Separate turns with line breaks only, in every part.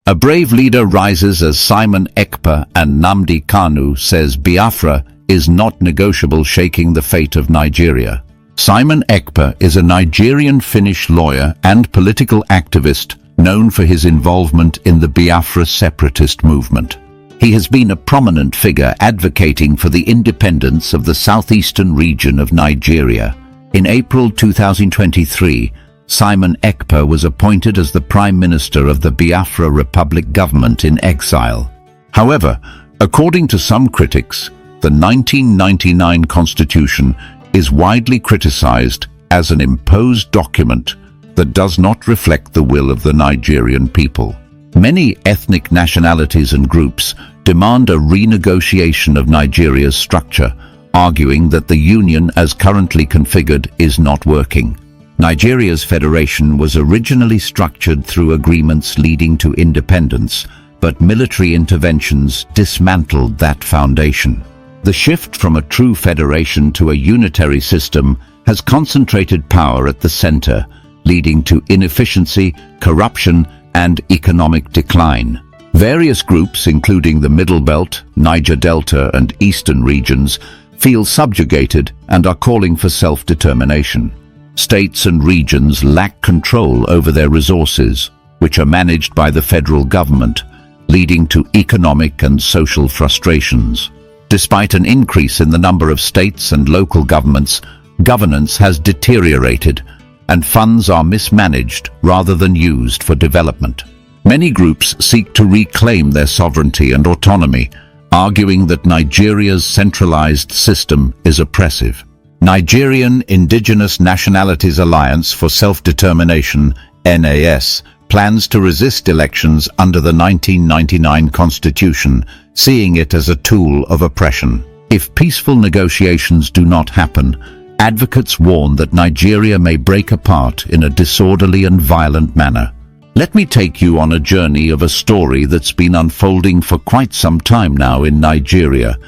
A brave leader rises as Simon Ekpa Nnamdi Kanu says Biafra is not negotiable, shaking the fate of Nigeria. Simon Ekpa is a Nigerian-Finnish lawyer and political activist known for his involvement in the Biafra separatist movement. He has been a prominent figure advocating for the independence of the southeastern region of Nigeria. In April 2023, Simon Ekpa was appointed as the Prime Minister of the Biafra Republic government in exile. However, according to some critics, the 1999 Constitution is widely criticized as an imposed document that does not reflect the will of the Nigerian people. Many ethnic nationalities and groups demand a renegotiation of Nigeria's structure, arguing that the union as currently configured is not working. Nigeria's federation was originally structured through agreements leading to independence, but military interventions dismantled that foundation. The shift from a true federation to a unitary system has concentrated power at the center, leading to inefficiency, corruption, and economic decline. Various groups, including the Middle Belt, Niger Delta, and Eastern regions, feel subjugated and are calling for self-determination. States and regions lack control over their resources, which are managed by the federal government, leading to economic and social frustrations. Despite an increase in the number of states and local governments, governance has deteriorated, and funds are mismanaged rather than used for development. Many groups seek to reclaim their sovereignty and autonomy, arguing that Nigeria's centralized system is oppressive. Nigerian Indigenous Nationalities Alliance for Self-Determination, NAS, plans to resist elections under the 1999 Constitution, seeing it as a tool of oppression. If peaceful negotiations do not happen, advocates warn that Nigeria may break apart in a disorderly and violent manner. Let me take you on a journey of a story that's been unfolding for quite some time now in Nigeria,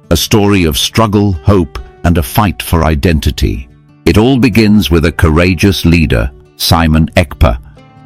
a story of struggle, hope, and a fight for identity. It all begins with a courageous leader, Simon Ekpa,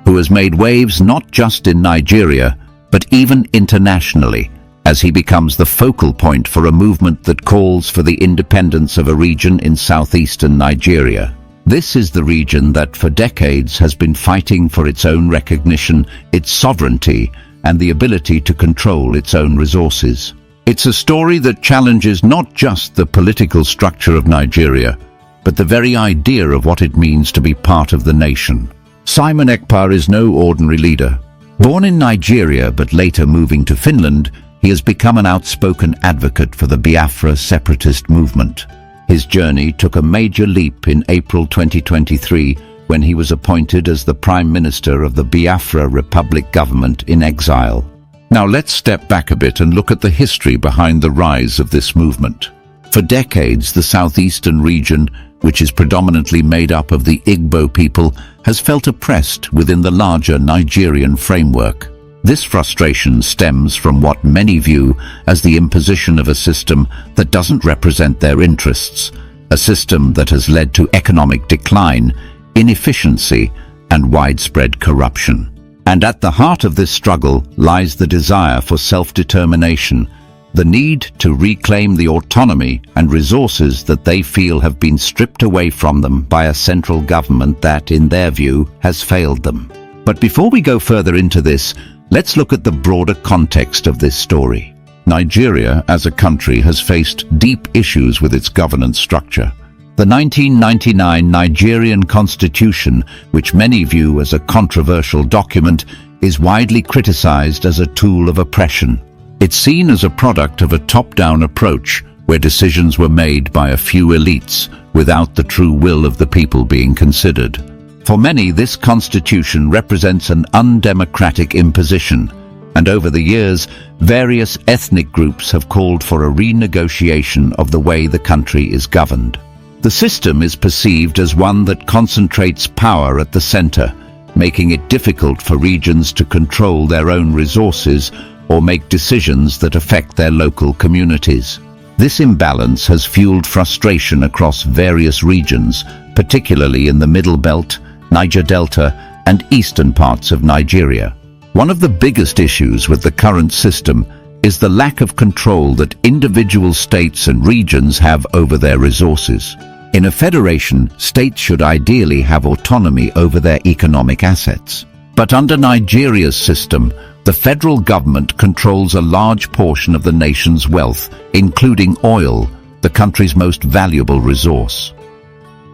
who has made waves not just in Nigeria, but even internationally, as he becomes the focal point for a movement that calls for the independence of a region in southeastern Nigeria. This is the region that for decades has been fighting for its own recognition, its sovereignty, and the ability to control its own resources. It's a story that challenges not just the political structure of Nigeria, but the very idea of what it means to be part of the nation. Simon Ekpa is no ordinary leader. Born in Nigeria but later moving to Finland, he has become an outspoken advocate for the Biafra separatist movement. His journey took a major leap in April 2023 when he was appointed as the Prime Minister of the Biafra Republic government in exile. Now let's step back a bit and look at the history behind the rise of this movement. For decades, the southeastern region, which is predominantly made up of the Igbo people, has felt oppressed within the larger Nigerian framework. This frustration stems from what many view as the imposition of a system that doesn't represent their interests, a system that has led to economic decline, inefficiency, and widespread corruption. And at the heart of this struggle lies the desire for self-determination, the need to reclaim the autonomy and resources that they feel have been stripped away from them by a central government that, in their view, has failed them. But before we go further into this, let's look at the broader context of this story. Nigeria, as a country, has faced deep issues with its governance structure. The 1999 Nigerian Constitution, which many view as a controversial document, is widely criticized as a tool of oppression. It's seen as a product of a top-down approach, where decisions were made by a few elites, without the true will of the people being considered. For many, this constitution represents an undemocratic imposition, and over the years, various ethnic groups have called for a renegotiation of the way the country is governed. The system is perceived as one that concentrates power at the center, making it difficult for regions to control their own resources or make decisions that affect their local communities. This imbalance has fueled frustration across various regions, particularly in the Middle Belt, Niger Delta, and eastern parts of Nigeria. One of the biggest issues with the current system is the lack of control that individual states and regions have over their resources. In a federation, states should ideally have autonomy over their economic assets. But under Nigeria's system, the federal government controls a large portion of the nation's wealth, including oil, the country's most valuable resource.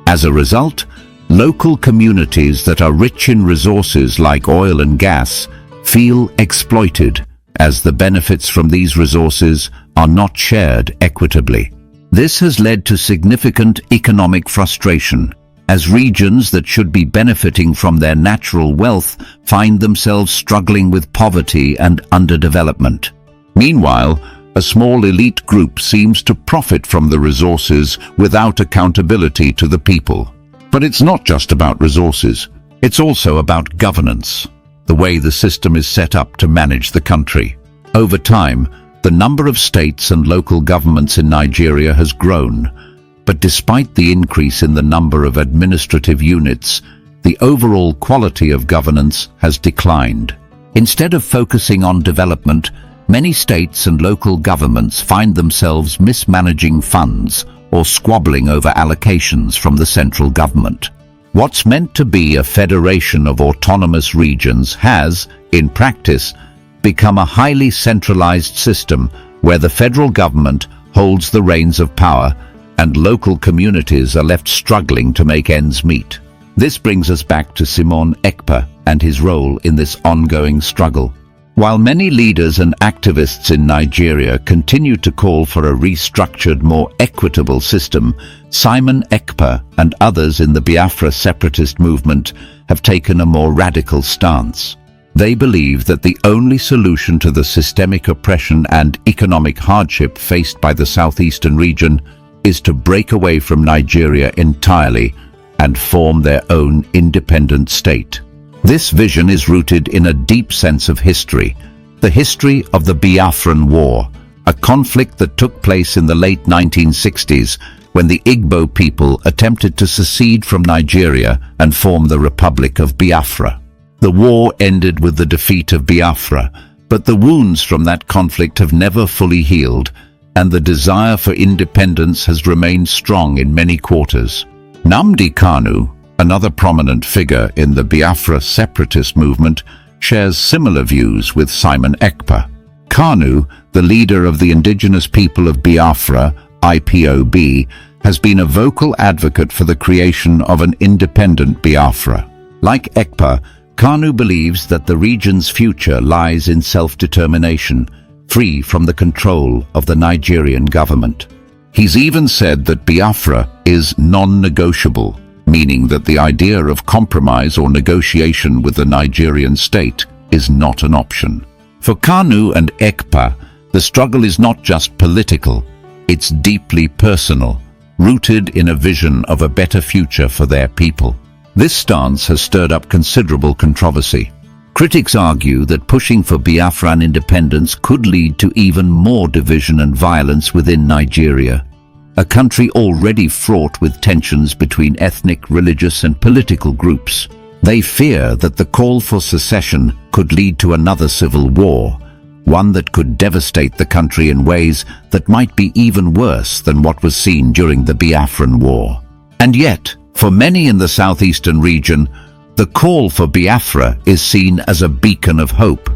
As a result, local communities that are rich in resources like oil and gas feel exploited, as the benefits from these resources are not shared equitably. This has led to significant economic frustration, as regions that should be benefiting from their natural wealth find themselves struggling with poverty and underdevelopment. Meanwhile, a small elite group seems to profit from the resources without accountability to the people. But it's not just about resources. It's also about governance, the way the system is set up to manage the country. Over time, the number of states and local governments in Nigeria has grown, but despite the increase in the number of administrative units, the overall quality of governance has declined. Instead of focusing on development, many states and local governments find themselves mismanaging funds or squabbling over allocations from the central government. What's meant to be a federation of autonomous regions has, in practice, become a highly centralized system where the federal government holds the reins of power and local communities are left struggling to make ends meet. This brings us back to Ekpa and his role in this ongoing struggle. While many leaders and activists in Nigeria continue to call for a restructured, more equitable system, Ekpa and others in the Biafra separatist movement have taken a more radical stance. They believe that the only solution to the systemic oppression and economic hardship faced by the southeastern region is to break away from Nigeria entirely and form their own independent state. This vision is rooted in a deep sense of history, the history of the Biafran War, a conflict that took place in the late 1960s when the Igbo people attempted to secede from Nigeria and form the Republic of Biafra. The war ended with the defeat of Biafra, but the wounds from that conflict have never fully healed, and the desire for independence has remained strong in many quarters. Nnamdi Kanu, another prominent figure in the Biafra separatist movement, shares similar views with Ekpa. Kanu, the leader of the indigenous people of Biafra, IPOB, has been a vocal advocate for the creation of an independent Biafra. Like Ekpa, Kanu believes that the region's future lies in self-determination, free from the control of the Nigerian government. He's even said that Biafra is non-negotiable, meaning that the idea of compromise or negotiation with the Nigerian state is not an option. For Kanu and Ekpa, the struggle is not just political, it's deeply personal, rooted in a vision of a better future for their people. This stance has stirred up considerable controversy. Critics argue that pushing for Biafran independence could lead to even more division and violence within Nigeria, a country already fraught with tensions between ethnic, religious and political groups. They fear that the call for secession could lead to another civil war, one that could devastate the country in ways that might be even worse than what was seen during the Biafran War. And yet, for many in the southeastern region, the call for Biafra is seen as a beacon of hope,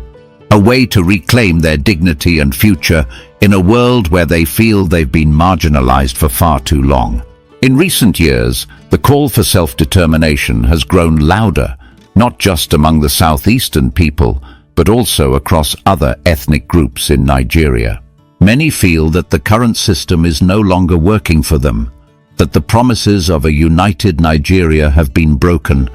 a way to reclaim their dignity and future in a world where they feel they've been marginalized for far too long. In recent years, the call for self-determination has grown louder, not just among the southeastern people, but also across other ethnic groups in Nigeria. Many feel that the current system is no longer working for them, that the promises of a united Nigeria have been broken,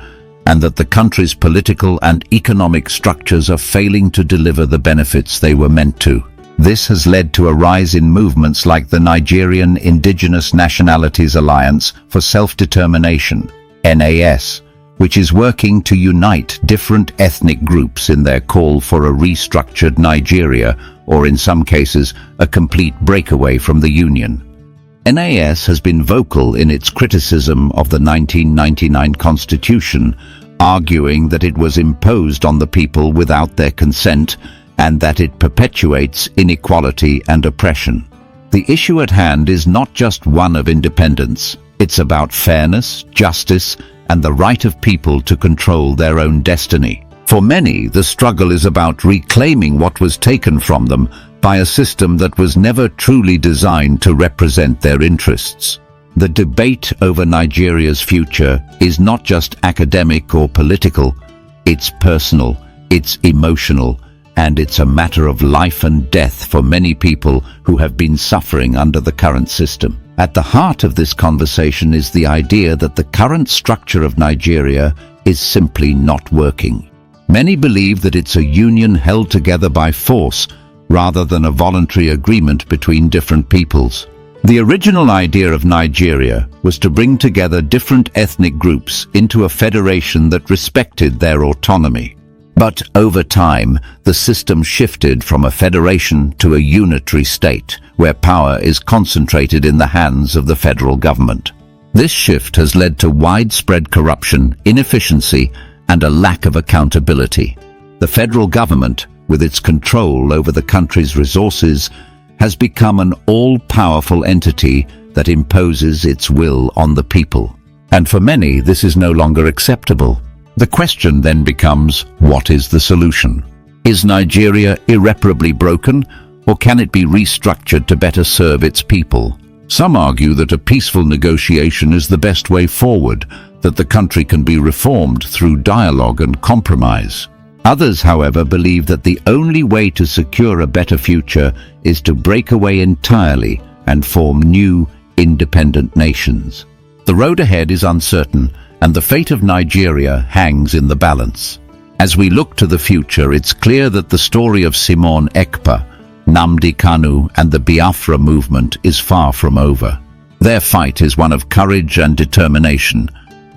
and that the country's political and economic structures are failing to deliver the benefits they were meant to. This has led to a rise in movements like the Nigerian Indigenous Nationalities Alliance for Self-Determination, NAS, which is working to unite different ethnic groups in their call for a restructured Nigeria, or in some cases, a complete breakaway from the Union. NAS has been vocal in its criticism of the 1999 Constitution, arguing that it was imposed on the people without their consent and that it perpetuates inequality and oppression. The issue at hand is not just one of independence. It's about fairness, justice, and the right of people to control their own destiny. For many, the struggle is about reclaiming what was taken from them by a system that was never truly designed to represent their interests. The debate over Nigeria's future is not just academic or political, it's personal, it's emotional, and it's a matter of life and death for many people who have been suffering under the current system. At the heart of this conversation is the idea that the current structure of Nigeria is simply not working. Many believe that it's a union held together by force rather than a voluntary agreement between different peoples. The original idea of Nigeria was to bring together different ethnic groups into a federation that respected their autonomy. But over time, the system shifted from a federation to a unitary state, where power is concentrated in the hands of the federal government. This shift has led to widespread corruption, inefficiency, and a lack of accountability. The federal government, with its control over the country's resources, has become an all-powerful entity that imposes its will on the people. And for many, this is no longer acceptable. The question then becomes, what is the solution? Is Nigeria irreparably broken, or can it be restructured to better serve its people? Some argue that a peaceful negotiation is the best way forward, that the country can be reformed through dialogue and compromise. Others, however, believe that the only way to secure a better future is to break away entirely and form new, independent nations. The road ahead is uncertain, and the fate of Nigeria hangs in the balance. As we look to the future, it's clear that the story of Ekpa Nnamdi Kanu and the Biafra movement is far from over. Their fight is one of courage and determination,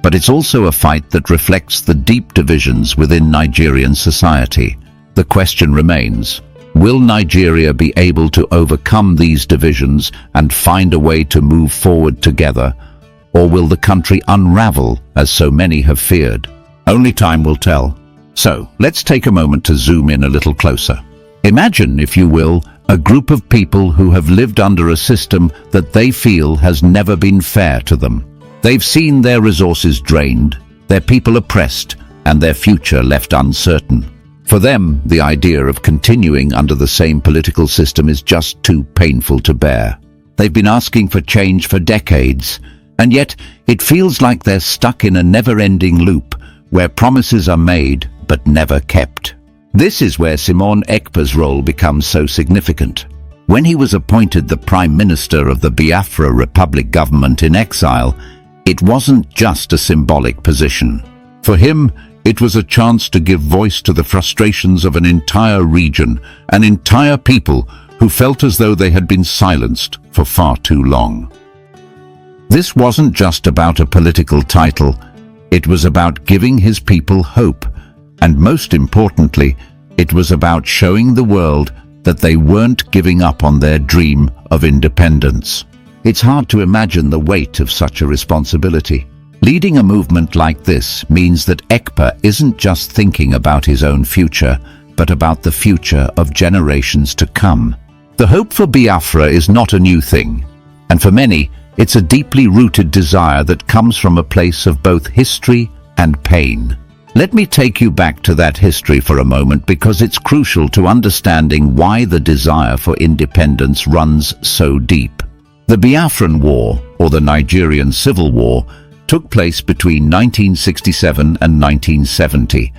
but it's also a fight that reflects the deep divisions within Nigerian society. The question remains, will Nigeria be able to overcome these divisions and find a way to move forward together, or will the country unravel as so many have feared? Only time will tell. So, let's take a moment to zoom in a little closer. Imagine, if you will, a group of people who have lived under a system that they feel has never been fair to them. They've seen their resources drained, their people oppressed, and their future left uncertain. For them, the idea of continuing under the same political system is just too painful to bear. They've been asking for change for decades, and yet it feels like they're stuck in a never-ending loop where promises are made but never kept. This is where Ekpa's role becomes so significant. When he was appointed the Prime Minister of the Biafra Republic government in exile, it wasn't just a symbolic position. For him, it was a chance to give voice to the frustrations of an entire region, an entire people who felt as though they had been silenced for far too long. This wasn't just about a political title, it was about giving his people hope, and most importantly, it was about showing the world that they weren't giving up on their dream of independence. It's hard to imagine the weight of such a responsibility. Leading a movement like this means that Ekpa isn't just thinking about his own future, but about the future of generations to come. The hope for Biafra is not a new thing, and for many, it's a deeply rooted desire that comes from a place of both history and pain. Let me take you back to that history for a moment, because it's crucial to understanding why the desire for independence runs so deep. The Biafran War, or the Nigerian Civil War, took place between 1967 and 1970,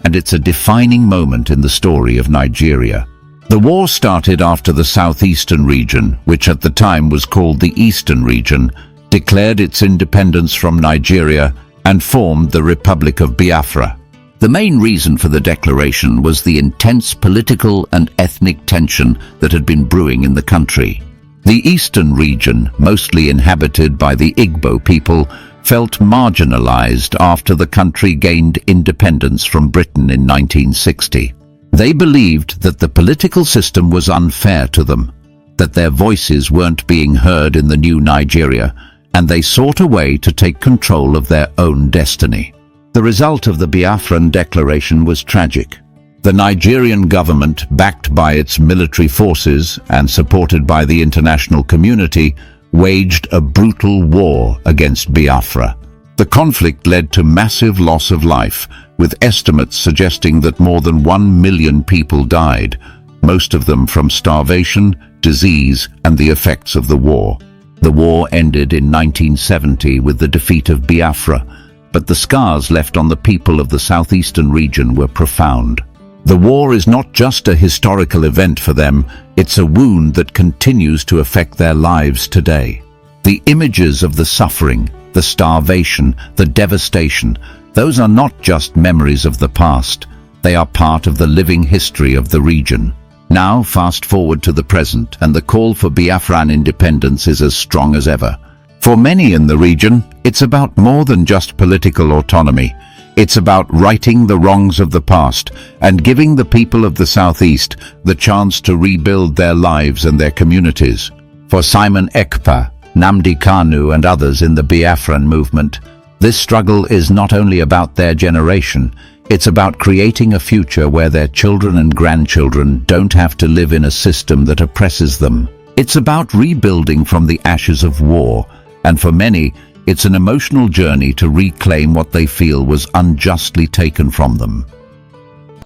and it's a defining moment in the story of Nigeria. The war started after the southeastern region, which at the time was called the Eastern Region, declared its independence from Nigeria and formed the Republic of Biafra. The main reason for the declaration was the intense political and ethnic tension that had been brewing in the country. The Eastern Region, mostly inhabited by the Igbo people, felt marginalized after the country gained independence from Britain in 1960. They believed that the political system was unfair to them, that their voices weren't being heard in the new Nigeria, and they sought a way to take control of their own destiny. The The result of the Biafran declaration was tragic. The Nigerian government, backed by its military forces and supported by the international community, waged a brutal war against Biafra. The conflict led to massive loss of life, with estimates suggesting that more than 1 million people died, most of them from starvation, disease, and the effects of the war. The war ended in 1970 with the defeat of Biafra, but the scars left on the people of the southeastern region were profound. The war is not just a historical event for them, it's a wound that continues to affect their lives today. The images of the suffering, the starvation, the devastation, those are not just memories of the past, they are part of the living history of the region. Now, fast forward to the present, and the call for Biafran independence is as strong as ever. For many in the region, it's about more than just political autonomy. It's about righting the wrongs of the past and giving the people of the Southeast the chance to rebuild their lives and their communities. For Simon Ekpa, Nnamdi Kanu and others in the Biafran movement, this struggle is not only about their generation, it's about creating a future where their children and grandchildren don't have to live in a system that oppresses them. It's about rebuilding from the ashes of war, and for many, it's an emotional journey to reclaim what they feel was unjustly taken from them.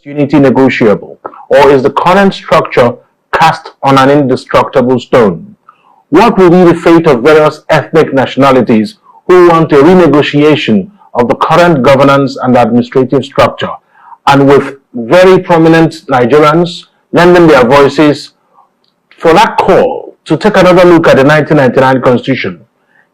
Unity negotiable, or is the current structure cast on an indestructible stone? What will be the fate of various ethnic nationalities who want a renegotiation of the current governance and administrative structure, and with very prominent Nigerians lending their voices for that call to take another look at the 1999 Constitution?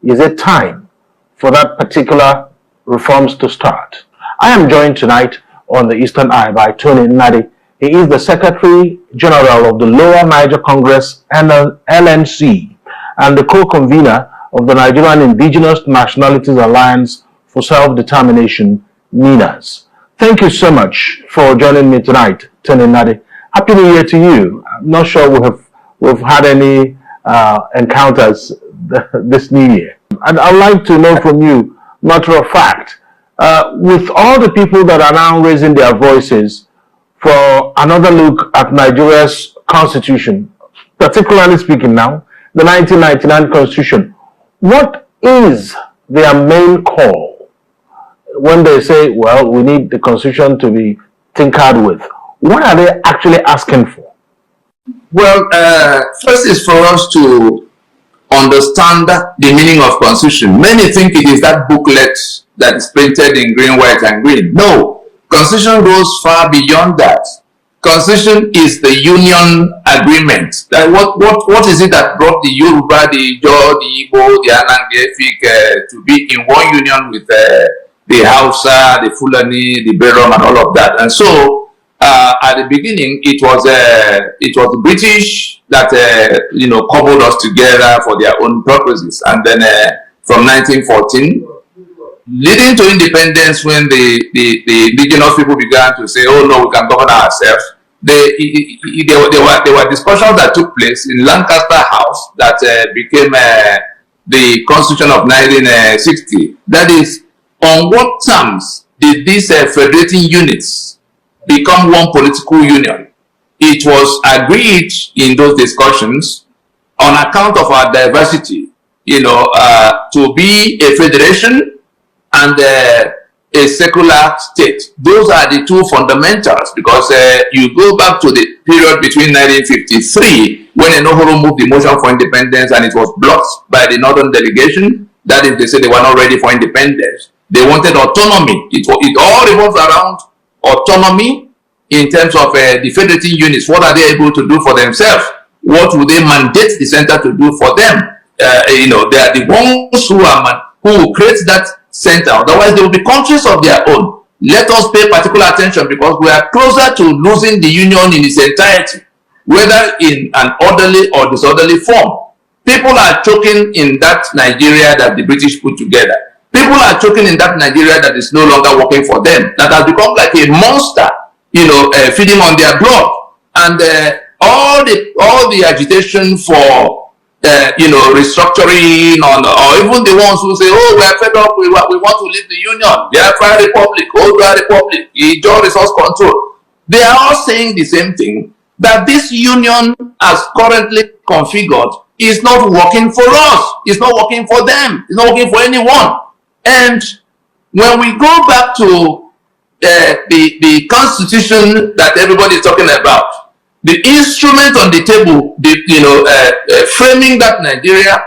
Is it time for that particular reforms to start? I am joined tonight on the Eastern Eye by Tony Nnadi. He is the Secretary General of the Lower Niger Congress and LNC and the co-convener of the Nigerian Indigenous Nationalities Alliance for Self-Determination, NINAS. Thank you so much for joining me tonight, Tony Nnadi. Happy New Year to you. I'm not sure we've had any encounters this New Year. And I'd like to know from you, matter of fact, with all the people that are now raising their voices for another look at Nigeria's constitution, particularly speaking now, the 1999 Constitution, what is their main call when they say, well, we need the Constitution to be tinkered with? What are they actually asking for?
Well, first is for us to understand the meaning of Constitution. Many think it is that booklet that is printed in green, white, and green. No, Constitution goes far beyond that. Constitution is the union agreement. That what is it that brought the Yoruba, the Ijaw, the Igbo, the Anang, the Efik to be in one union with the Hausa, the Fulani, the Berom, and all of that? And so, at the beginning, it was the British that cobbled us together for their own purposes, and then from 1914, leading to independence, when the indigenous people began to say, "Oh no, we can govern ourselves," there were discussions that took place in Lancaster House that became the Constitution of 1960. That is, on what terms did these federating units become one political union? It was agreed in those discussions, on account of our diversity, to be a federation and a secular state. Those are the two fundamentals, because you go back to the period between 1953, when Enohoro moved the motion for independence and it was blocked by the northern delegation. That is, they said they were not ready for independence. They wanted autonomy. It all revolves around autonomy in terms of the federating units. What are they able to do for themselves? What would they mandate the center to do for them? They are the ones who will create that center. Otherwise, they will be countries of their own. Let us pay particular attention, because we are closer to losing the union in its entirety, whether in an orderly or disorderly form. People are choking in that Nigeria that the British put together. People are choking in that Nigeria that is no longer working for them, that has become like a monster, feeding on their blood. And all the agitation for restructuring, or even the ones who say, oh, we are fed up, we want to leave the union, Biafra Republic, Odua Republic, Ijaw resource control. They are all saying the same thing, that this union as currently configured is not working for us, it's not working for them, it's not working for anyone. And when we go back to the constitution that everybody is talking about, the instrument on the table, framing that Nigeria,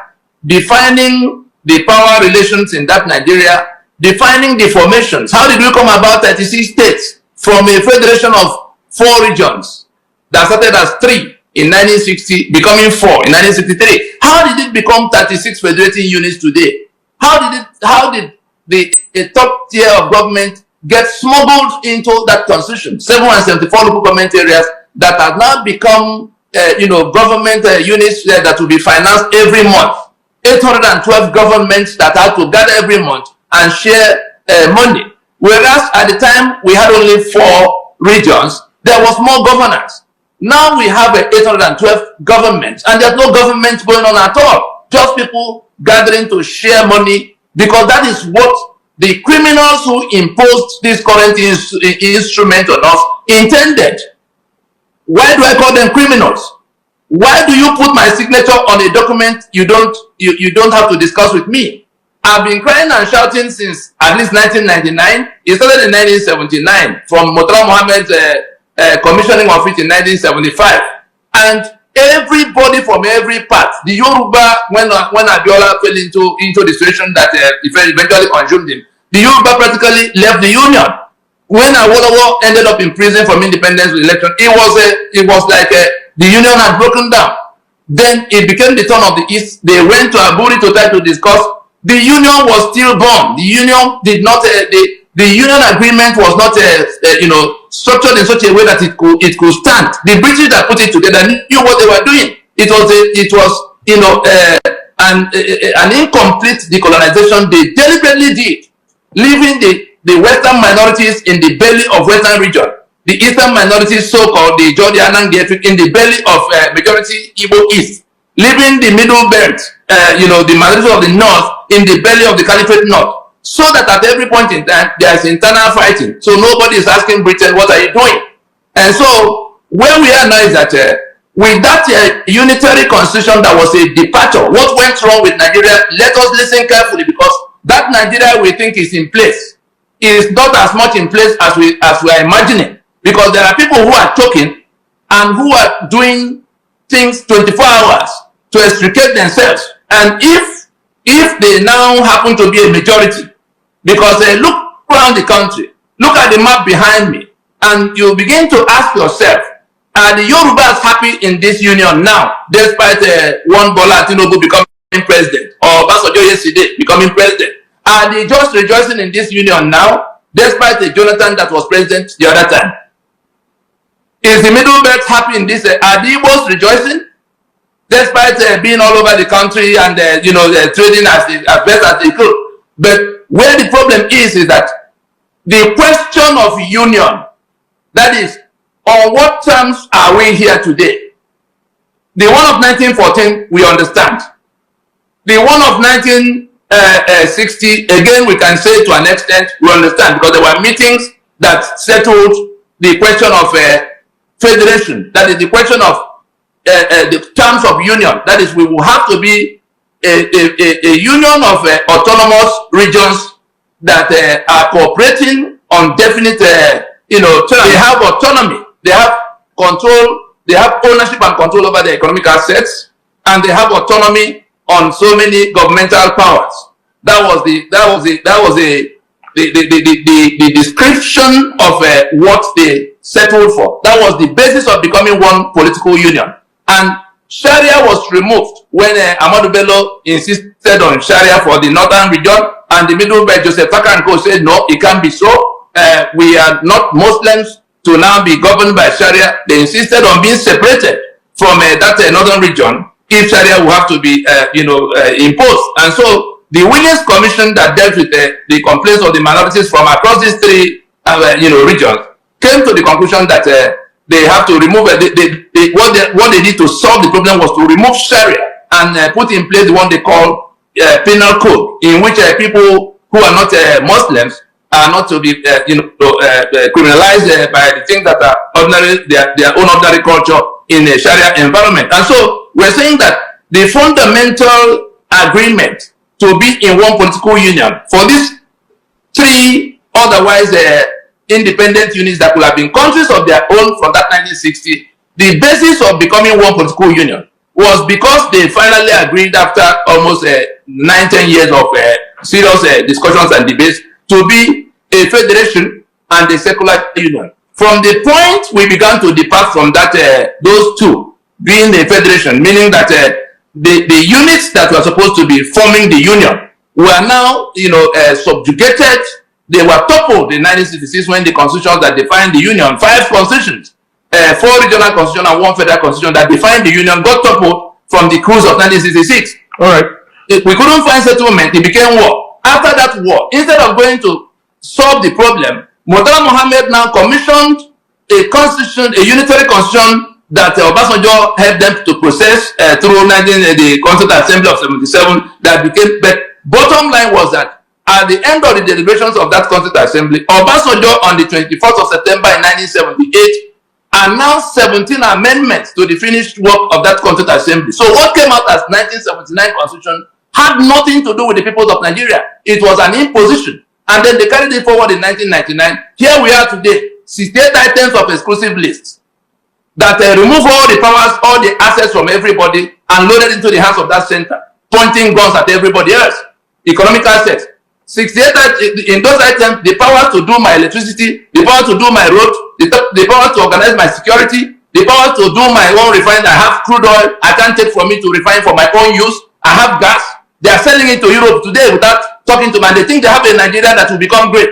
defining the power relations in that Nigeria, defining the formations. How did we come about 36 states from a federation of 4 regions that started as 3 in 1960, becoming 4 in 1963? How did it become 36 federating units today? How did the top tier of government get smuggled into that constitution? 774 local government areas that have now become, government units that will be financed every month. 812 governments that have to gather every month and share money. Whereas at the time we had only 4 regions, there was more governance. Now we have 812 governments, and there's no government going on at all. Just people gathering to share money, because that is what the criminals who imposed this current instrument on us intended. Why do I call them criminals? Why do you put my signature on a document you don't have to discuss with me? I've been crying and shouting since at least 1999. It started in 1979 from Murtala Mohammed's commissioning of it in 1975. And everybody from every part, the Yoruba, when Abiola fell into the situation that eventually consumed him, the Yoruba practically left the union. When Awolowo ended up in prison from independence with election, it was like the union had broken down. Then it became the turn of the East. They went to Aburi to try to discuss. The union was still born. The union did not. The union agreement was not, structured in such a way that it could stand. The British that put it together knew what they were doing. It was an incomplete decolonization they deliberately did, leaving the Western minorities in the belly of Western region, the Eastern minorities, so-called the Jordan and in the belly of majority Igbo East, leaving the Middle Belt, the majority of the North in the belly of the Caliphate North, so that at every point in time there is internal fighting. So nobody is asking Britain, what are you doing? And so where we are now is that with that unitary constitution that was a departure, what went wrong with Nigeria? Let us listen carefully, because that Nigeria we think is in place is not as much in place as we are imagining, because there are people who are choking and who are doing things 24 hours to extricate themselves. And if they now happen to be a majority, because they look around the country, look at the map behind me, and you begin to ask yourself, are the Yorubas happy in this union now, despite one Bola Tinubu becoming president, or Basojo yesterday becoming president? Are they just rejoicing in this union now, despite the Jonathan that was president the other time? Is the Middle Belt happy in this? Are the Igbos rejoicing, despite being all over the country and trading as best as they could? But where the problem is that the question of union, that is, on what terms are we here today? The one of 1914 we understand. The one of 1960, again, we can say to an extent we understand, because there were meetings that settled the question of federation. That is the question of the terms of union. That is, we will have to be a union of autonomous regions that are cooperating on definite, terms. They have autonomy, they have control, they have ownership and control over the economic assets, and they have autonomy on so many governmental powers. That was the description of what they settled for. That was the basis of becoming one political union. And Sharia was removed when Ahmadu Bello insisted on Sharia for the northern region, and the Middle Belt, Joseph Taka and Co. said, no, it can't be so. We are not Muslims to now be governed by Sharia. They insisted on being separated from that northern region if Sharia will have to be, imposed. And so the Williams Commission that dealt with the complaints of the minorities from across these 3, regions came to the conclusion that they have to remove what they did to solve the problem was to remove Sharia and put in place the one they call penal code, in which people who are not Muslims are not to be criminalized by the things that are ordinary, their own ordinary culture in a Sharia environment. And so we're saying that the fundamental agreement to be in one political union for these three otherwise independent units that would have been countries of their own from that 1960, the basis of becoming one political union was because they finally agreed after almost 9-10 years of serious discussions and debates to be a federation and a secular union. From the point we began to depart from that, those two being a federation, meaning that the units that were supposed to be forming the union were now, subjugated. They were toppled in 1966 when the constitutions that defined the union, 5 constitutions, 4 regional constitutions and 1 federal constitution that defined the union, got toppled from the coup of 1966. All right. We couldn't find settlement. It became war. After that war, instead of going to solve the problem, Murtala Mohammed now commissioned a constitution, a unitary constitution that Obasanjo helped them to process through the Constituent Assembly of 77 that became, but bottom line was that at the end of the deliberations of that Constituent Assembly, Obasanjo on the 24th of September in 1978 announced 17 amendments to the finished work of that Constituent Assembly. So what came out as 1979 Constitution had nothing to do with the people of Nigeria. It was an imposition. And then they carried it forward in 1999. Here we are today, 68 items of exclusive lists that remove all the powers, all the assets from everybody and loaded into the hands of that center, pointing guns at everybody else. Economic assets. 68 in those items, the power to do my electricity, the power to do my road, the power to organize my security, the power to do my own refining. I have crude oil, I can't take from me to refine for my own use. I have gas. They are selling it to Europe today without talking to me. And they think they have a Nigeria that will become great.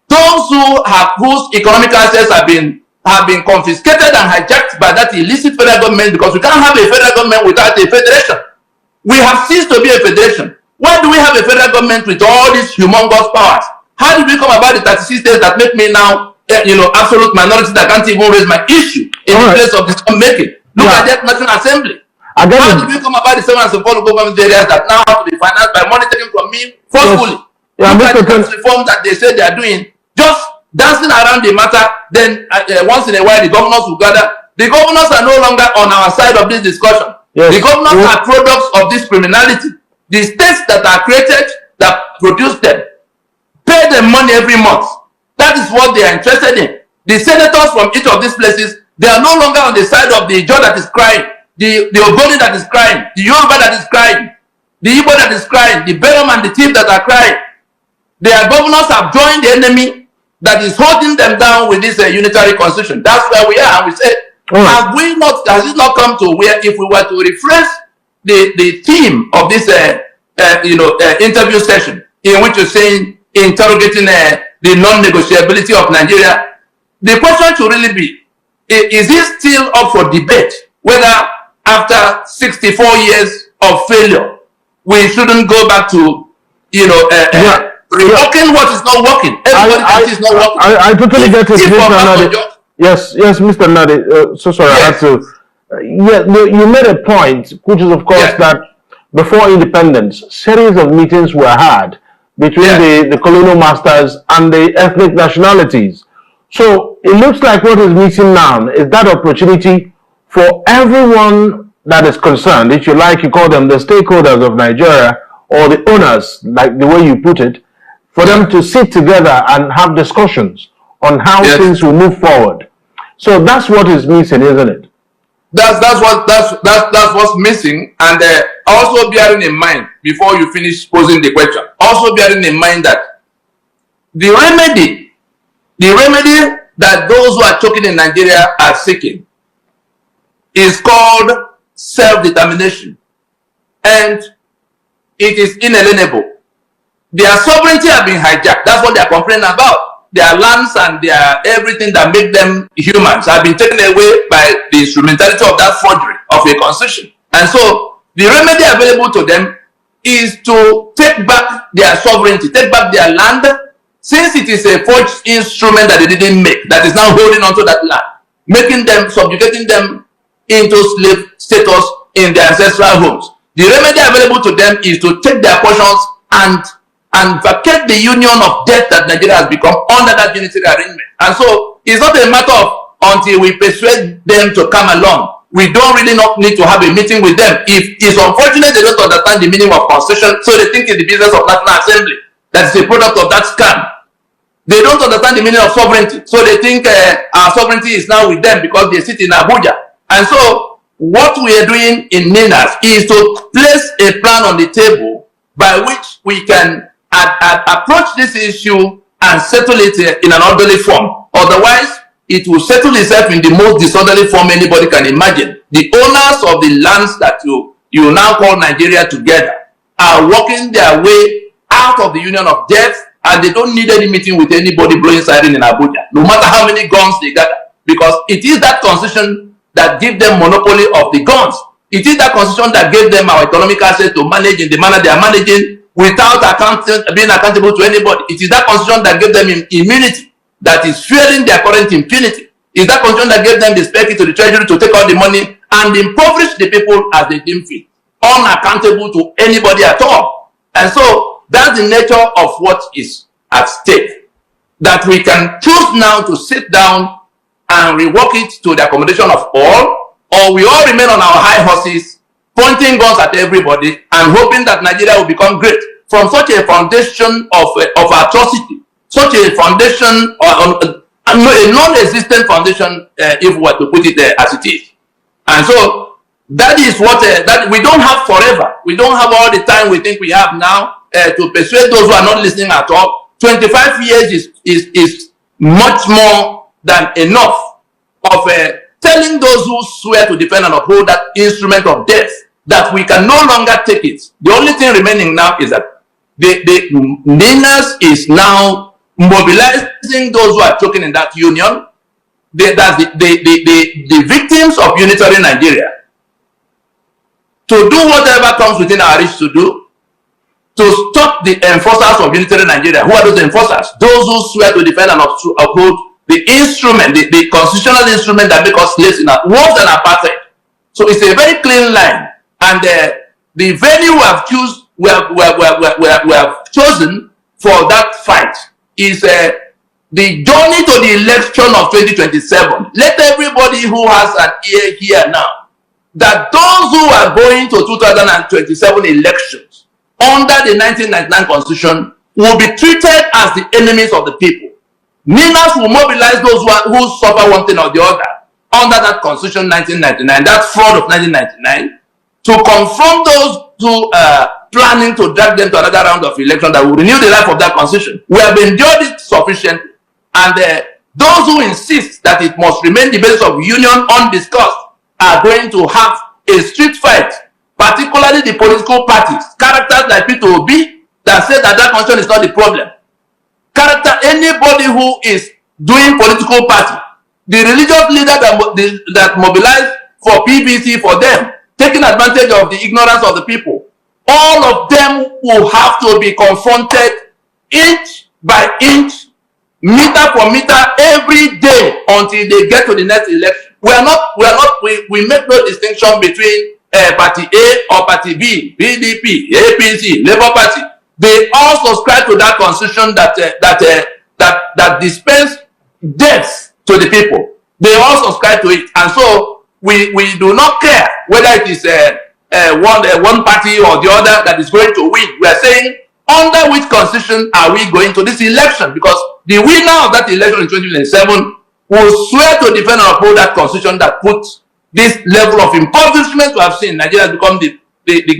Those whose economic assets have been confiscated and hijacked by that illicit federal government, because we can't have a federal government without a federation. We have ceased to be a federation. Why do we have a federal government with all these humongous powers? How did we come about the 36 states that make me now, absolute minority that can't even raise my issue in the place of decision making? Look at that National Assembly. How did we come about the 7 and 4 local government areas that now have to be financed by money taken from me forcefully? Look at the tax reform that they say they are doing, just dancing around the matter. Then once in a while, the governors will gather. The governors are no longer on our side of this discussion. Yes. The governors are products of this criminality. The states that are created, that produce them, pay them money every month. That is what they are interested in. The senators from each of these places, they are no longer on the side of the Joe that is crying, the Ogoni that is crying, the Yoruba that is crying, the Igbo that is crying, the Bedouin and the Thief that are crying. Their governors have joined the enemy that is holding them down with this unitary constitution. That's where we are. And we say, has it not come to where if we were to rephrase the theme of this interview session, in which you're saying interrogating the non-negotiability of Nigeria, the question should really be, is it still up for debate whether after 64 years of failure we shouldn't go back to reworking what is not working? Everybody thinks it's not working. I totally get it, Mr. Nnadi. Yes, Mr. Nnadi. So sorry, yes. I had to. You made a point, which is of course that before independence, series of meetings were had between the colonial masters and the ethnic nationalities. So it looks like what is missing now is that opportunity for everyone that is concerned, if you like, you call them the stakeholders of Nigeria or the owners, like the way you put it, for them to sit together and have discussions on how things will move forward. So that's what is missing, isn't it? That's what's missing. And also bearing in mind, before you finish posing the question, also bearing in mind that the remedy that those who are choking in Nigeria are seeking is called self-determination, and it is inalienable. Their sovereignty has been hijacked. That's what they are complaining about. Their lands and their everything that make them humans have been taken away by the instrumentality of that forgery of a constitution. And so the remedy available to them is to take back their sovereignty, take back their land, since it is a forged instrument that they didn't make, that is now holding onto that land, making them, subjugating them into slave status in their ancestral homes. The remedy available to them is to take their portions and vacate the union of debt that Nigeria has become under that unitary arrangement. And so it's not a matter of until we persuade them to come along. We don't really not need to have a meeting with them. If it's unfortunate they don't understand the meaning of constitution, so they think it's the business of National Assembly that is a product of that scam. They don't understand the meaning of sovereignty, so they think our sovereignty is now with them because they sit in Abuja. And so what we are doing in NINAS is to place a plan on the table by which we can approach this issue and settle it in an orderly form. Otherwise, it will settle itself in the most disorderly form anybody can imagine. The owners of the lands that you now call Nigeria together are working their way out of the union of death, and they don't need any meeting with anybody blowing siren in Abuja, no matter how many guns they gather, because it is that constitution that gives them monopoly of the guns. It is that constitution that gave them our economic access to manage in the manner they are managing without being accountable to anybody. It is that constitution that gave them immunity that is fueling their current impunity. Is that constitution that gave them the spec to the treasury to take all the money and impoverish the people as they deem fit, unaccountable to anybody at all. And so that's the nature of what is at stake. That we can choose now to sit down and rework it to the accommodation of all, or we all remain on our high horses, pointing guns at everybody and hoping that Nigeria will become great from such a foundation of atrocity, such a foundation, a non-existent foundation, if we were to put it as it is. And so that is what that we don't have forever. We don't have all the time we think we have now to persuade those who are not listening at all. 25 years is much more than enough of telling those who swear to defend and uphold that instrument of death that we can no longer take it. The only thing remaining now is that the NINAS is now mobilizing those who are choking in that union. That's the victims of unitary Nigeria to do whatever comes within our reach to do to stop the enforcers of unitary Nigeria. Who are those enforcers? Those who swear to defend and uphold the instrument, the constitutional instrument that makes us slaves in worse than apartheid. So it's a very clean line, and the venue we have chosen for that fight is the journey to the election of 2027. Let everybody who has an ear hear now that those who are going to 2027 elections under the 1999 Constitution will be treated as the enemies of the people. NINAS will mobilize those who suffer one thing or the other under that Constitution 1999, that fraud of 1999, to confront those who are planning to drag them to another round of election that will renew the life of that Constitution. We have endured it sufficiently, and those who insist that it must remain the basis of union undiscussed are going to have a street fight, particularly the political parties, characters like Peter Obi that say that that Constitution is not the problem. Anybody who is doing political party, the religious leader that mobilized for PVC for them, taking advantage of the ignorance of the people, all of them will have to be confronted inch by inch, meter for meter, every day until they get to the next election. We make no distinction between party A or party B, PDP, APC, Labour Party. They all subscribe to that constitution that dispense deaths to the people. They all subscribe to it, and so we do not care whether it is one party or the other that is going to win. We are saying, under which constitution are we going to this election? Because the winner of that election in 2027 will swear to defend and uphold that constitution that puts this level of impoverishment we have seen. Nigeria has become the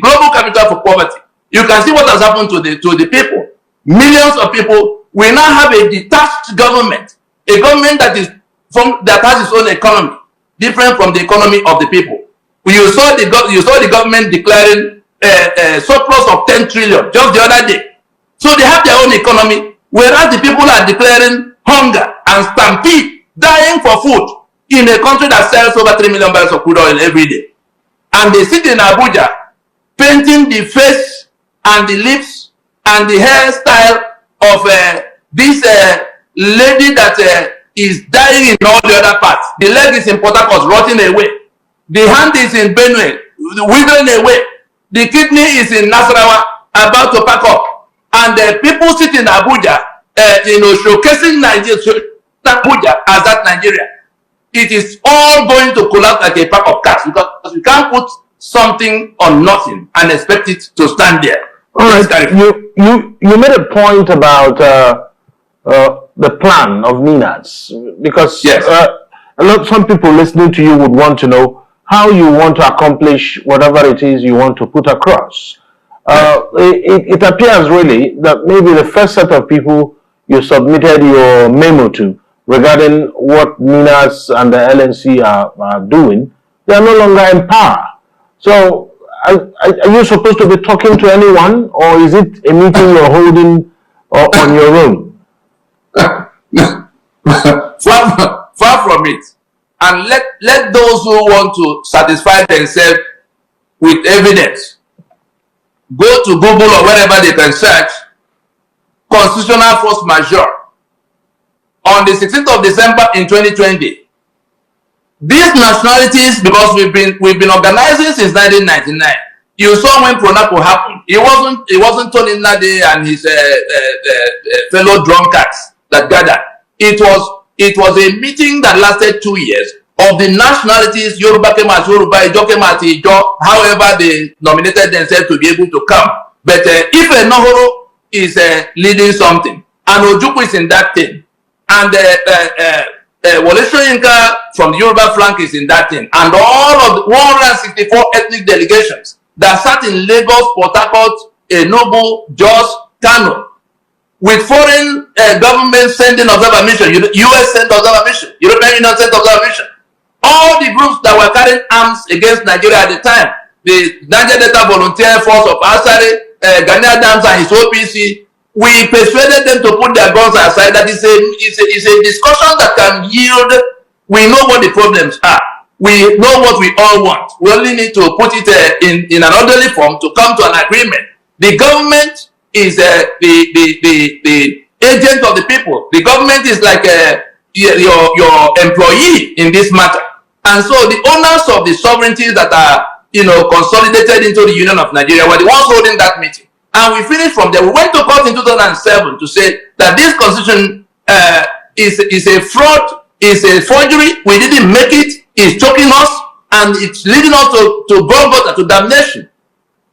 global capital for poverty. You can see what has happened to the people. Millions of people. We now have a detached government, a government that has its own economy, different from the economy of the people. You saw the government declaring a surplus of 10 trillion just the other day. So they have their own economy, whereas the people are declaring hunger and stampede, dying for food in a country that sells over 3 million barrels of crude oil every day. And they sit in Abuja painting the face and the lips and the hairstyle of this lady that is dying in all the other parts. The leg is in Port Harcourt, rotting away. The hand is in Benue, withering away. The kidney is in Nasarawa, about to pack up. And the people sit in Abuja, showcasing Nigeria, Abuja as that Nigeria. It is all going to collapse like a pack of cards because we can't put something on nothing and expect it to stand there.
All right. You made a point about the plan of NINAS because
yes.
Some people listening to you would want to know how you want to accomplish whatever it is you want to put across. It appears really that maybe the first set of people you submitted your memo to regarding what NINAS and the LNC are doing, they are no longer in power. So are you supposed to be talking to anyone, or is it a meeting you're holding on your own?
Far from it. And let those who want to satisfy themselves with evidence go to Google or wherever they can search constitutional force majeure on the 16th of December in 2020. These nationalities, because we've been organizing since 1999. You saw when Pronapo happened. It wasn't Tony Nade and his fellow drunkards that gathered. It was a meeting that lasted 2 years of the nationalities. Yoruba came as Yoruba, Ijo came as Ijo, however they nominated themselves to be able to come. But if a Nohoro is leading something, and Ojukwu is in that thing, and Wole Soyinka from the Yoruba flank is in that thing, and all of the 164 ethnic delegations that sat in Lagos, Port Harcourt, Enugu, Jos, Kano, with foreign governments sending observer mission, US sent observer mission, European Union sent observer mission. All the groups that were carrying arms against Nigeria at the time, the Niger Delta Volunteer Force of Asari, Gani Adams and his OPC, we persuaded them to put their guns aside. That is a discussion that can yield. We know what the problems are. We know what we all want. We only need to put it in an orderly form to come to an agreement. The government is the agent of the people. The government is like your employee in this matter. And so the owners of the sovereignties that are consolidated into the Union of Nigeria were the ones holding that meeting. And we finished from there. We went to court in 2007 to say that this constitution is a fraud, is a forgery. We didn't make it. It's choking us, and it's leading us to Golgotha, to damnation.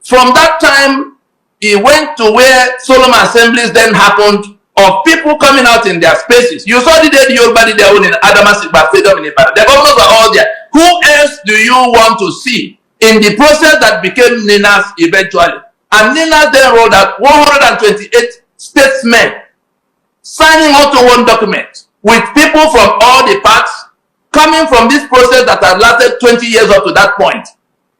From that time, it went to where solemn assemblies then happened of people coming out in their spaces. You saw the day the Yoruba did their own in Adamasigba Stadium in Ibadan. The governors were all there. Who else do you want to see in the process that became NINAS eventually? And NINAS then rolled out 128 statesmen signing onto one document with people from all the parts coming from this process that had lasted 20 years up to that point,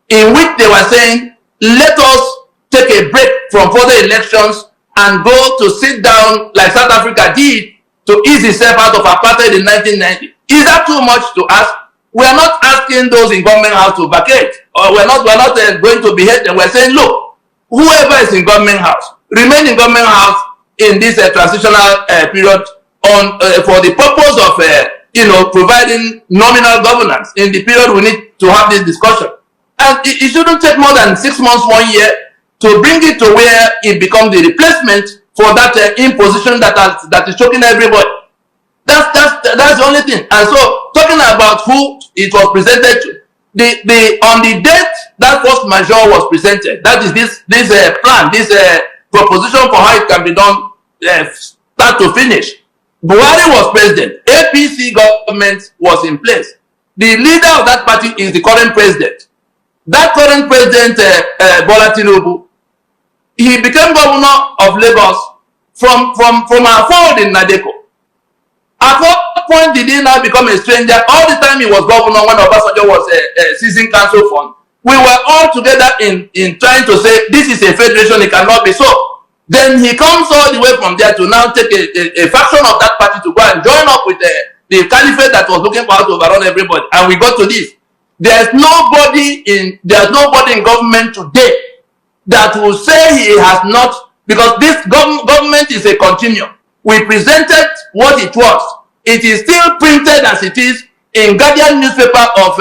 in which they were saying, let us take a break from further elections and go to sit down like South Africa did to ease itself out of apartheid in 1990. Is that too much to ask? We are not asking those in government house to vacate, or we're not going to behead them. We're saying, look, whoever is in government house, remain in government house in this transitional period for the purpose of providing nominal governance. In the period we need to have this discussion, and it shouldn't take more than 6 months, 1 year to bring it to where it becomes the replacement for that imposition that is choking everybody. That's the only thing. And so, talking about who it was presented to, on the date that force majeure was presented, that is this plan, this proposition for how it can be done, start to finish. Buhari was president. APC government was in place. The leader of that party is the current president. That current president, Bola Tinubu, he became governor of Lagos from our fold in Nadeko. At what point did he now become a stranger? All the time he was governor when Obasanjo was seizing council fund, we were all together in trying to say this is a federation, it cannot be so. Then he comes all the way from there to now take a faction of that party to go and join up with the caliphate that was looking for how to overrun everybody. And we got to this. There's nobody in government today that will say he has not, because this government is a continuum. We presented what it was. It is still printed as it is in Guardian newspaper of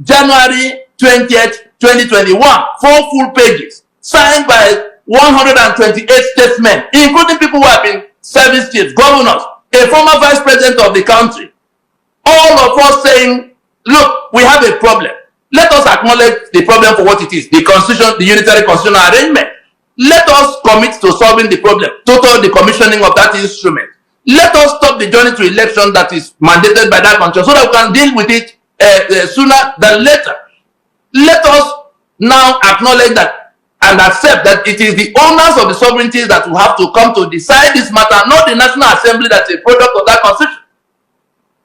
January 20th, 2021, 4 full pages, signed by 128 statesmen, including people who have been service chiefs, governors, a former vice president of the country. All of us saying, look, we have a problem. Let us acknowledge the problem for what it is, the constitution, the unitary constitutional arrangement. Let us commit to solving the problem, total decommissioning of that instrument. Let us stop the journey to election that is mandated by that constitution so that we can deal with it sooner than later. Let us now acknowledge that and accept that it is the owners of the sovereignty that will have to come to decide this matter, not the National Assembly that's a product of that constitution.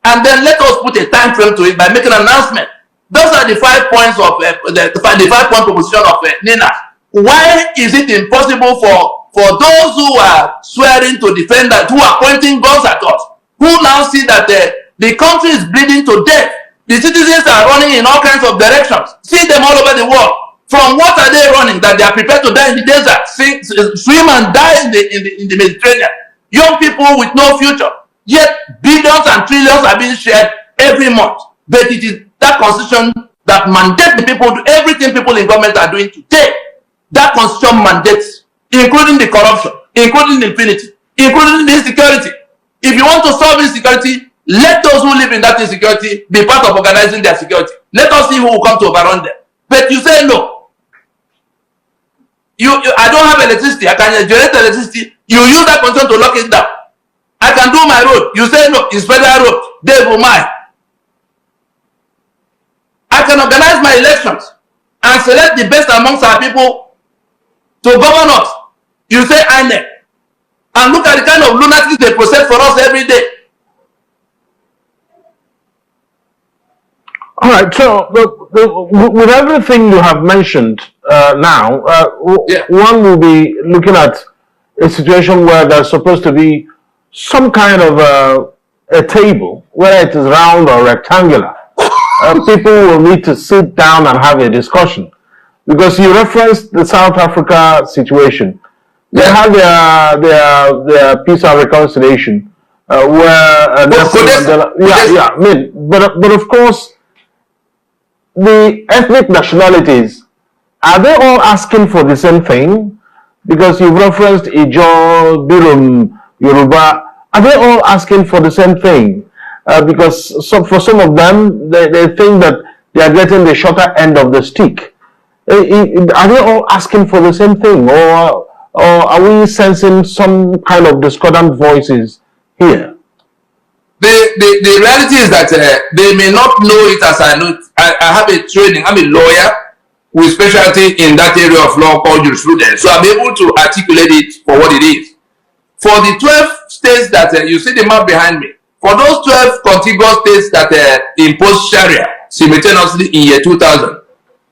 And then let us put a time frame to it by making an announcement. Those are the 5 points of the 5-point proposition of Nina. Why is it impossible for those who are swearing to defend that, who are pointing guns at us, who now see that the country is bleeding to death? The citizens are running in all kinds of directions. See them all over the world. From what are they running? That they are prepared to die in the desert, swim and die in the Mediterranean. Young people with no future. Yet billions and trillions are being shared every month. But it is that constitution that mandates the people to do everything people in government are doing today. That constitution mandates, including the corruption, including the impunity, including the insecurity. If you want to solve insecurity, let those who live in that insecurity be part of organizing their security. Let us see who will come to overrun them. But you say no. I don't have electricity. I can generate electricity. You use that constitution to lock it down. I can do my road. You say no, it's federal road. They will mine. I can organize my elections and select the best amongst our people to govern us. You say INEC. And look at the kind of lunatics they process for us every day.
All right, so with everything you have mentioned now, one will be looking at a situation where there's supposed to be some kind of a table, whether it is round or rectangular. People will need to sit down and have a discussion. Because you referenced the South Africa situation. They had their peace and reconciliation where but of course the ethnic nationalities, are they all asking for the same thing? Because you've referenced Ijaw, Birum, Yoruba. Are they all asking for the same thing? Because for some of them, they think that they are getting the shorter end of the stick. Are they all asking for the same thing? Or are we sensing some kind of discordant voices here?
The reality is that they may not know it as I know it. I have a training. I'm a lawyer with specialty in that area of law called jurisprudence. So I'm able to articulate it for what it is. For the 12 states that you see the map behind me, for those 12 contiguous states that imposed Sharia simultaneously in year 2000,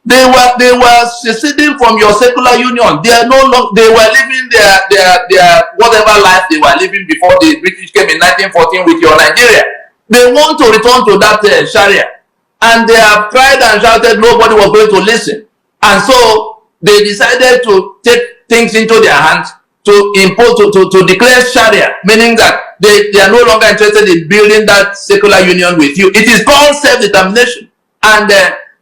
they were seceding from your secular union. They are no longer. They were living their whatever life they were living before the British came in 1914 with your Nigeria. They want to return to that Sharia, and they have cried and shouted. Nobody was going to listen, and so they decided to take things into their hands to impose to declare Sharia, meaning that they are no longer interested in building that secular union with you. It is called self-determination, and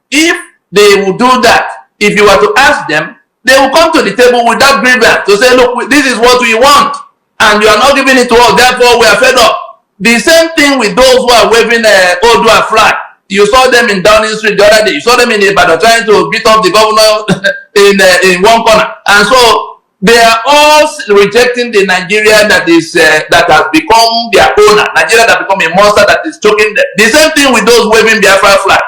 if they will do that, if you were to ask them, they will come to the table with that grievance to say, look, this is what we want, and you are not giving it to us, therefore we are fed up. The same thing with those who are waving Odua flag. You saw them in Downing Street the other day. You saw them in Ibadan trying to beat up the governor in one corner. And so they are all rejecting the Nigeria that is that has become their owner. Nigeria that become a monster that is choking them. The same thing with those waving Biafra flag.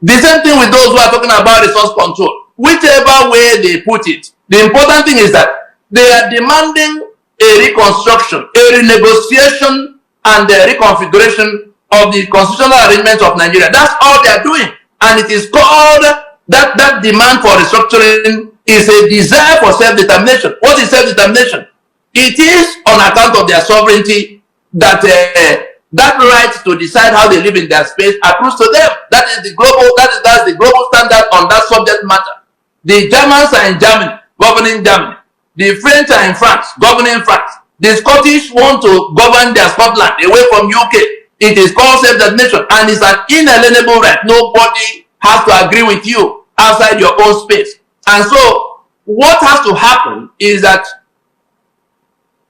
The same thing with those who are talking about resource control. Whichever way they put it, the important thing is that they are demanding a reconstruction, a renegotiation, and a reconfiguration of the constitutional arrangements of Nigeria. That's all they are doing. And it is called, that demand for restructuring is a desire for self-determination. What is self-determination? It is on account of their sovereignty that that right to decide how they live in their space accrues to them. That is the global, that's the global standard on that subject matter. The Germans are in Germany, governing Germany. The French are in France, governing France. The Scottish want to govern their Scotland away from UK. It is called self-determination, and it's an inalienable right. Nobody has to agree with you. outside your own space. And so what has to happen is that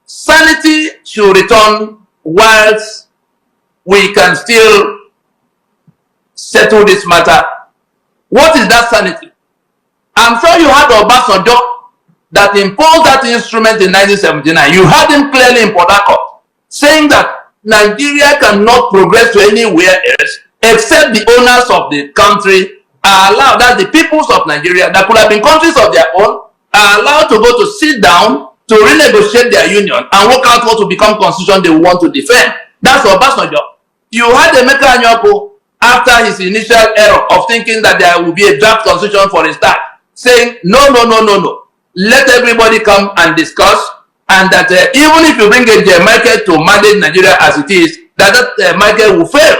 sanity should return whilst we can still settle this matter. What is that sanity? I'm sure you had Obasanjo that imposed that instrument in 1979. You had him clearly in Port Harcourt saying that Nigeria cannot progress to anywhere else except the owners of the country are allowed, that the peoples of Nigeria that could have been countries of their own, are allowed to go to sit down to renegotiate their union and work out what will become constitution they want to defend. That's Obasanjo. You had Emeka Anyoko after his initial error of thinking that there will be a draft constitution for a start, saying no. Let everybody come and discuss, and that even if you bring a Michael to manage Nigeria as it is, that Michael will fail.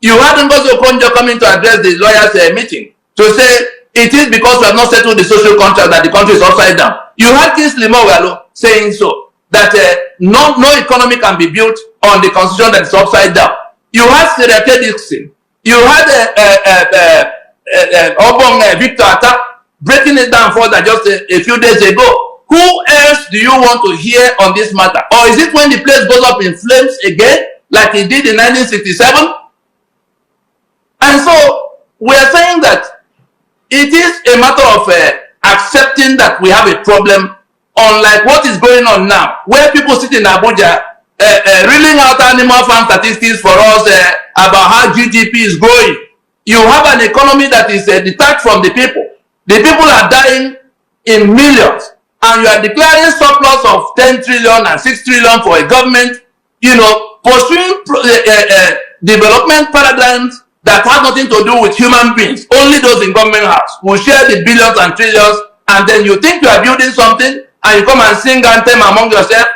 You had Ngozi Okonjo coming to address the lawyers' meeting to say it is because we have not settled the social contract that the country is upside down. You had Kingsley Moghalu saying so, that no economy can be built on the constitution that is upside down. You had Seriake Dixon. You had Obong Victor Atta breaking it down further just a few days ago. Who else do you want to hear on this matter? Or is it when the place goes up in flames again, like it did in 1967? And so we are saying that it is a matter of accepting that we have a problem, unlike what is going on now, where people sit in Abuja reeling out animal farm statistics for us about how GDP is growing. You have an economy that is detached from the people. The people are dying in millions, and you are declaring surplus of 10 trillion and 6 trillion for a government, pursuing development paradigms that have nothing to do with human beings. Only those in government house will share the billions and trillions, and then you think you are building something, and you come and sing anthem among yourself.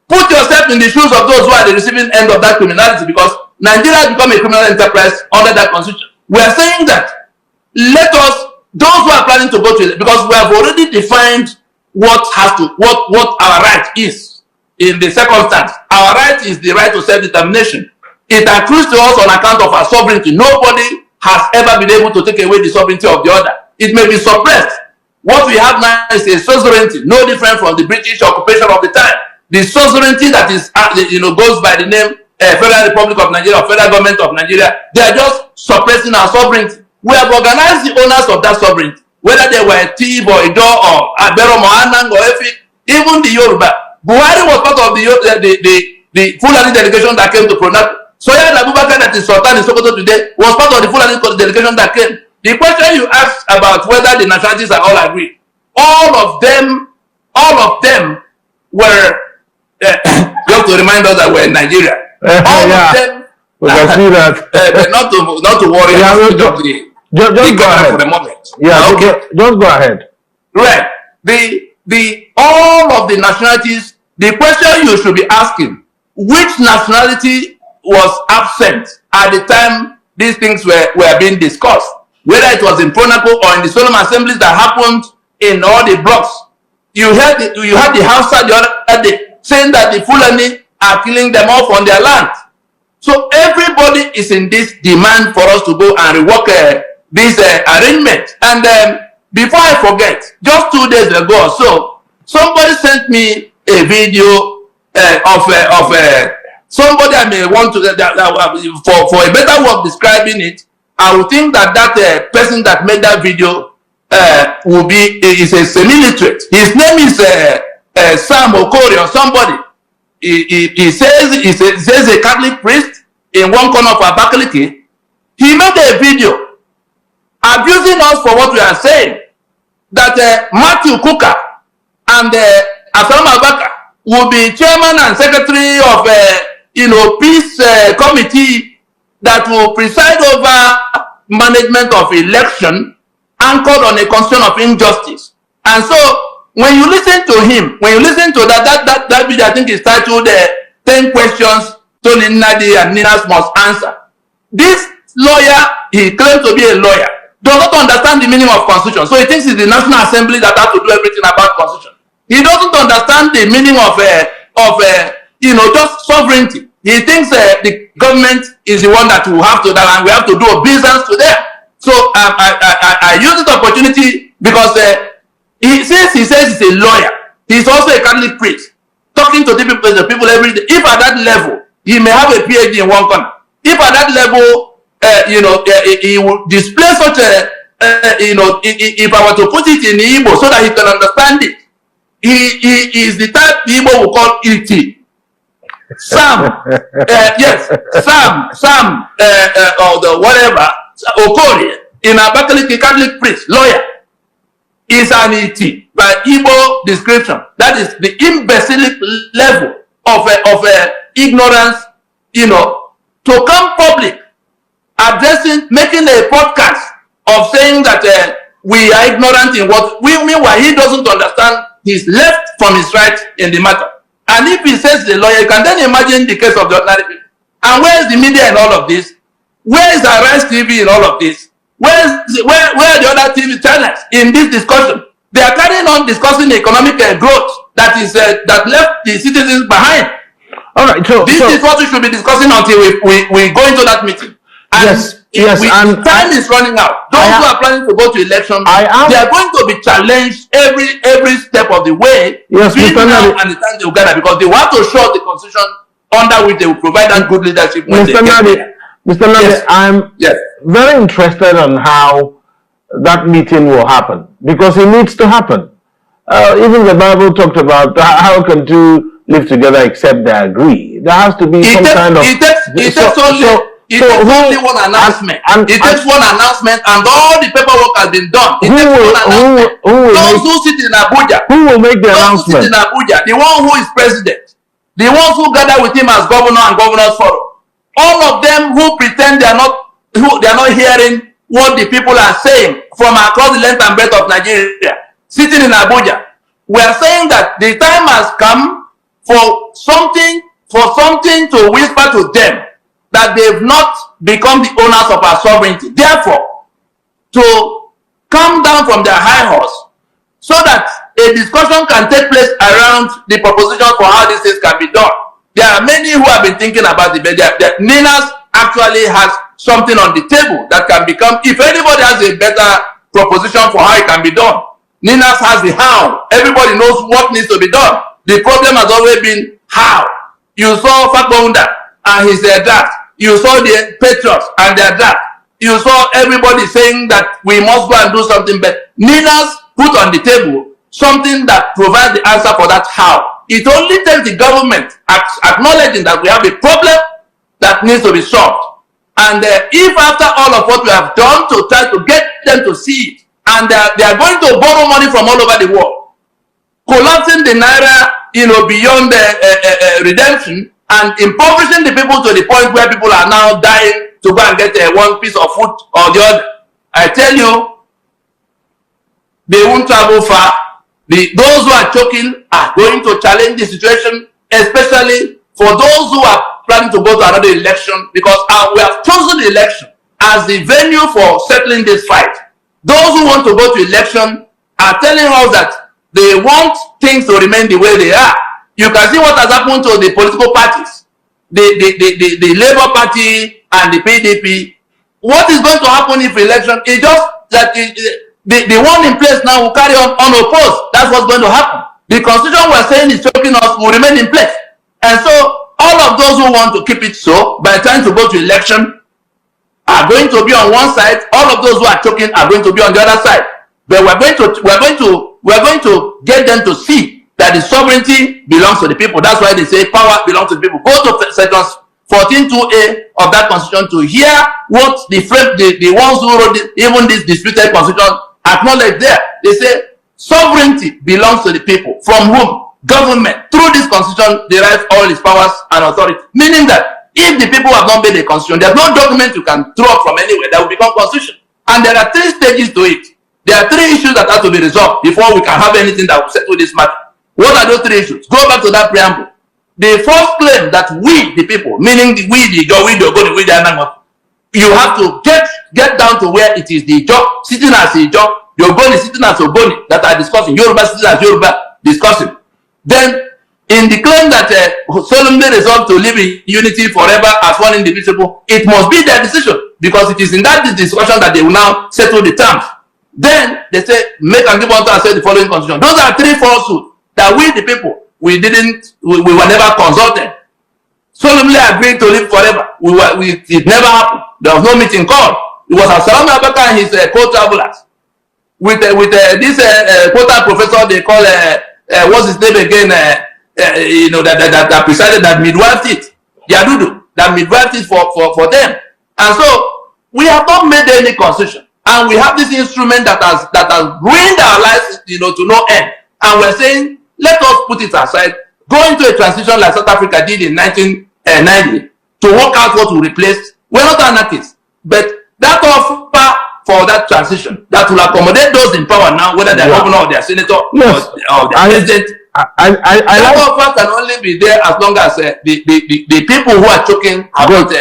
Put yourself in the shoes of those who are the receiving end of that criminality, because Nigeria has become a criminal enterprise under that constitution. We are saying that let us, those who are planning to go to it, because we have already defined what our right is in the circumstance. Our right is the right to self-determination. It accrues to us on account of our sovereignty. Nobody has ever been able to take away the sovereignty of the other. It may be suppressed. What we have now is a suzerainty, no different from the British occupation of the time. The suzerainty that is, goes by the name Federal Republic of Nigeria, or Federal Government of Nigeria. They are just suppressing our sovereignty. We have organized the owners of that sovereignty, whether they were Tiv or Ido or Abero Mohanang or Efik, even the Yoruba. Buhari was part of the Fulani delegation that came to Pronac. Soya Abubakar, that is Sultan in Sokoto today, was part of the Fulani delegation that came. The question you asked about whether the nationalities are all agreed, all of them were, you have to remind us that we're in Nigeria. All of them,
we can see that.
not to worry,
just go ahead
for the moment.
Yeah, okay. Just go ahead.
Right. All of the nationalities, the question you should be asking, which nationality was absent at the time these things were being discussed, whether it was in Pronaco or in the solemn assemblies that happened in all the blocks. You had the Hausa the other day saying that the Fulani are killing them off on their land. So everybody is in this demand for us to go and rework this arrangement. And before I forget, just 2 days ago or so, somebody sent me a video of somebody I may want to, for a better way of describing it. I would think that person that made that video is a semi-literate. His name is Sam Okori or somebody. He says a Catholic priest in one corner of Abakaliki. He made a video abusing us for what we are saying, that Matthew Kuka and Asam Abaka will be chairman and secretary of peace committee that will preside over management of election anchored on a constitution of injustice. And so when you listen to him, when you listen to that video, I think it's titled 10 questions Tony Nadi and Ninas must answer. This lawyer, he claims to be a lawyer, does not understand the meaning of constitution. So he thinks it's the National Assembly that has to do everything about constitution. He doesn't understand the meaning of just sovereignty. He thinks the government is the one that will have to, and we have to do obeisance to them. So I use this opportunity because he says he's a lawyer. He's also a Catholic priest, talking to the people every day. If at that level, he may have a PhD in one corner. If at that level, he will display such a, if I were to put it in Igbo so that he can understand it, he is the type Igbo will call E.T. Sam, yes, Sam, or the whatever, Okorie, in Abakaliki Catholic priest, lawyer, is an E.T. by Igbo description. That is the imbecilic level of ignorance, to come public, addressing, making a podcast of saying that we are ignorant in what we meanwhile he doesn't understand his left from his right in the matter. And if he says the lawyer, you can then imagine the case of the ordinary people. And where is the media in all of this? Where is Arise TV in all of this? Where are the other TV channels in this discussion? They are carrying on discussing economic growth that left the citizens behind.
All right, so
this is what we should be discussing until we go into that meeting. And and time is running out. Those who are planning to go to election, they are going to be challenged every step of the way.
Yes,
between now and the time they will gather, because they want to show the constitution under which they will provide that good leadership.
Mr. Nnamdi, I'm very interested on how that meeting will happen, because it needs to happen. Even the Bible talked about how can two live together except they agree. There has to be some kind of.
It takes only one announcement. It takes one announcement, and all the paperwork has been done. It takes one announcement. Those who sit in Abuja,
who will make the announcement?
Those who sit in Abuja, the one who is president, the ones who gather with him as governor and governor's forum, all of them who pretend they are not hearing what the people are saying from across the length and breadth of Nigeria, sitting in Abuja. We are saying that the time has come for something to whisper to them that they've not become the owners of our sovereignty. Therefore, to come down from their high horse so that a discussion can take place around the proposition for how these things can be done. There are many who have been thinking about it, but Ninas actually has something on the table that can become, if anybody has a better proposition for how it can be done, Ninas has the how. Everybody knows what needs to be done. The problem has always been how. You saw Fakbonda and his draft. You saw the Patriots and their draft. You saw everybody saying that we must go and do something, but Ninas put on the table something that provides the answer for that how. It only takes the government acknowledging that we have a problem that needs to be solved. And if after all of what we have done to try to get them to see it, and they are going to borrow money from all over the world, collapsing the naira, beyond the redemption, and impoverishing the people to the point where people are now dying to go and get one piece of food or the other. I tell you, they won't travel far. Those who are choking are going to challenge the situation, especially for those who are planning to go to another election, because we have chosen the election as the venue for settling this fight. Those who want to go to election are telling us that they want things to remain the way they are. You can see what has happened to the political parties, the Labour Party and the PDP. What is going to happen if election is just that the one in place now will carry on unopposed? That's what's going to happen. The constitution we're saying is choking us will remain in place. And so all of those who want to keep it so, by trying to go to election, are going to be on one side. All of those who are choking are going to be on the other side. But we're going to get them to see that the sovereignty belongs to the people. That's why they say power belongs to the people. Go to sections 14(2)(a) of that constitution to hear what the ones who wrote even this disputed constitution acknowledge there. They say sovereignty belongs to the people, from whom government through this constitution derives all its powers and authority. Meaning that if the people have not made a constitution, there's no document you can throw up from anywhere that will become constitution. And there are 3 stages to it. There are 3 issues that have to be resolved before we can have anything that will settle this matter. What are those 3 issues? Go back to that preamble. The first claim that we, the people, meaning you have to get down to where it is the job, sitting as a job, the Ogoni sitting as Ogoni that are discussing, Yoruba sitting as Yoruba discussing. Then, in the claim that solemnly resolved to live in unity forever as one indivisible, it must be their decision. because it is in that discussion that they will now settle the terms. Then they say, make and give unto and say the following constitution. Those are three falsehoods that we, the people, we were never consulted. Solemnly agreed to live forever. It never happened. There was no meeting called. It was Absalom Abaka and his co-travelers with this quota professor they call what's his name again? That presided, that midwife it, Yadudu, that midwife it for them. And so we have not made any constitution, and we have this instrument that has ruined our lives, to no end. And we're saying, let us put it aside, go into a transition like South Africa did in 1990 to work out what will replace. We're not anarchists, but that offer for that transition that will accommodate those in power now, whether they're governor or they're senator or the president. That offer can only be there as long as the people who are choking are not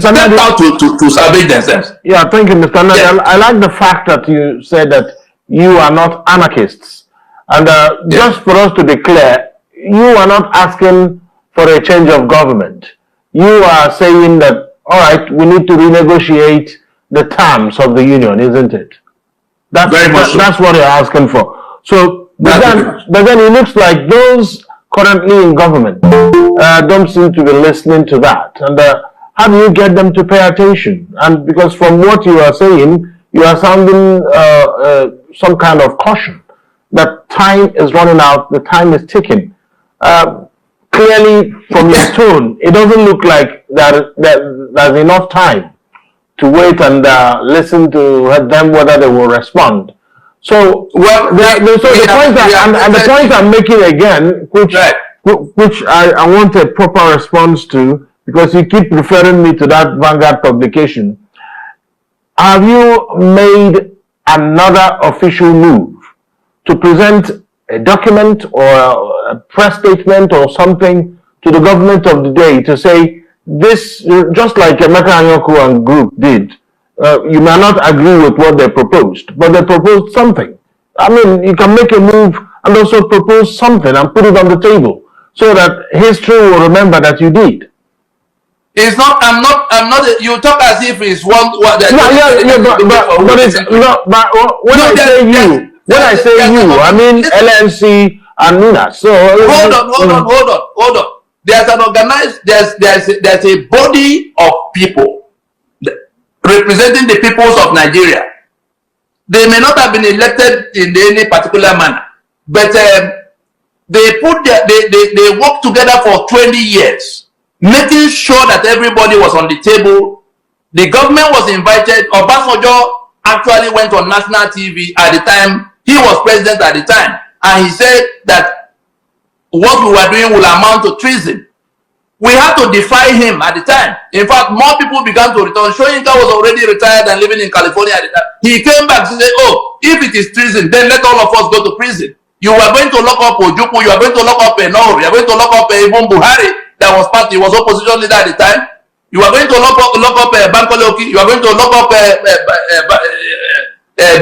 step out to salvage themselves.
Yeah, thank you, Mr. Nnamdi.
Yes.
I like the fact that you said that you are not anarchists. And just for us to be clear, you are not asking for a change of government. You are saying that, all right, we need to renegotiate the terms of the union, isn't it? That's what you're asking for. So, but then it looks like those currently in government don't seem to be listening to that. And how do you get them to pay attention? And because from what you are saying, you are sounding some kind of caution that time is running out, the time is ticking. Clearly, from your tone, it doesn't look like there's enough time to wait and listen to them whether they will respond. So, the point I'm making again, which I want a proper response to, because you keep referring me to that Vanguard publication. Have you made another official move to present a document or a press statement or something to the government of the day to say this, just like Emeka Anyoku and group did, you may not agree with what they proposed, but they proposed something. I mean, you can make a move and also propose something and put it on the table so that history will remember that you did.
It's not. I'm not. You talk as if it's one.
But when I say you, I mean LNC and NUNA. So
hold on. There's an organized. There's a body of people representing the peoples of Nigeria. They may not have been elected in any particular manner, but they worked together for 20 years. Making sure that everybody was on the table. The government was invited. Obasanjo actually went on national TV at the time. He was president at the time. And he said that what we were doing will amount to treason. We had to defy him at the time. In fact, more people began to return. Soyinka was already retired and living in California at the time. He came back to say, oh, if it is treason, then let all of us go to prison. You are going to lock up Ojukwu. You are going to lock up Enoh. You are going to lock up even Buhari. That was opposition leader at the time. You are going to lock up Bankole. You are going to lock up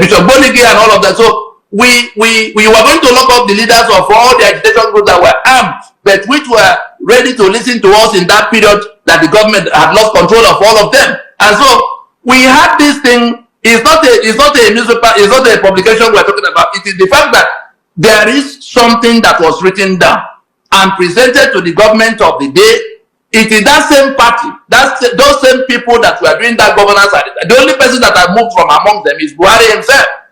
Bishop Bonigi and all of that. So we were going to lock up the leaders of all the agitation groups that were armed, but which were ready to listen to us in that period that the government had lost control of all of them. And so we had this thing. It's not a newspaper. It's not a publication we're talking about. It is the fact that there is something that was written down and presented to the government of the day. It is that same party, those same people that were doing that governance. The only person that has moved from among them is Buhari himself.